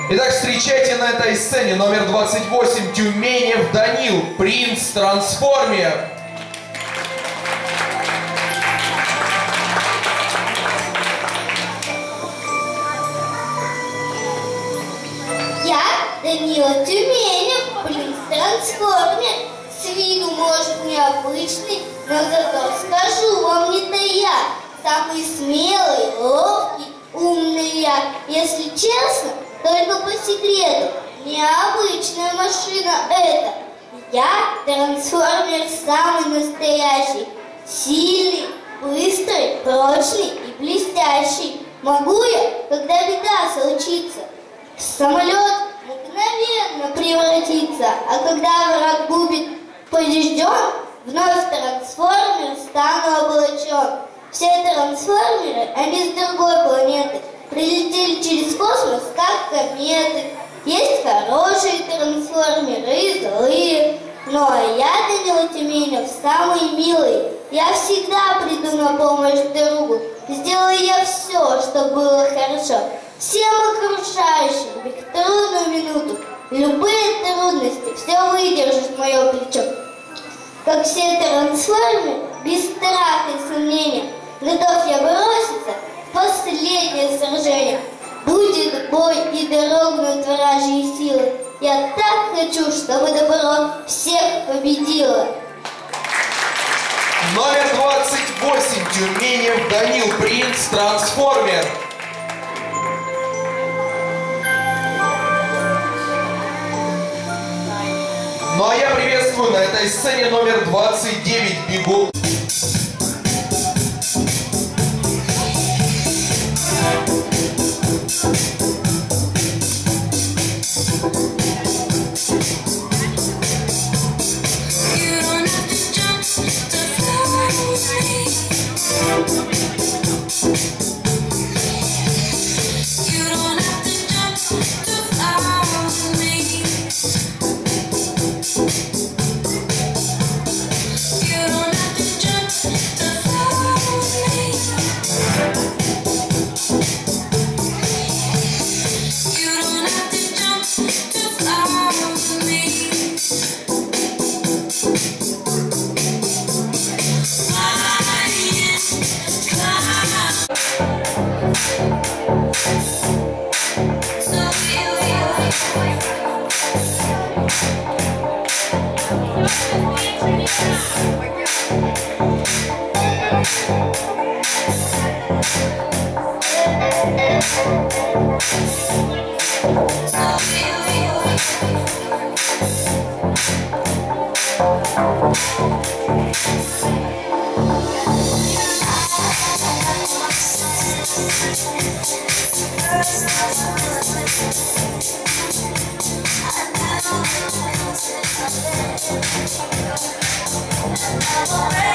Итак, встречайте на этой сцене номер 28 Тюменев Данил, принц-трансформер. Я Данила Тюменев, принц-трансформер. С виду, может, необычный, но зато скажу вам не тая. Самый смелый, ловкий, умный я. Если честно, только по секрету, необычная машина это. Я трансформер самый настоящий. Сильный, быстрый, прочный и блестящий. Могу я, когда беда случится, в самолет мгновенно превратиться, а когда враг будет побежден, вновь трансформер стану облачен. Все трансформеры, они с другой планеты, прилетели через космос, как кометы. Есть хорошие трансформеры и злые. Ну а я, Данила Тюменев, самый милый. Я всегда приду на помощь другу. Сделаю я все, чтобы было хорошо. Всем окружающим, в трудную минуту, любые трудности, все выдержит мое плечо. Как все трансформеры, без страха и сомнения, готов я броситься в последнее сражение. Будет бой и дрогнут вражьи силы. Я так хочу, чтобы добро всех победило. Номер 28 Тюменев Данил, принц-трансформер. Ну а я приветствую на этой сцене номер 29 Бегун. I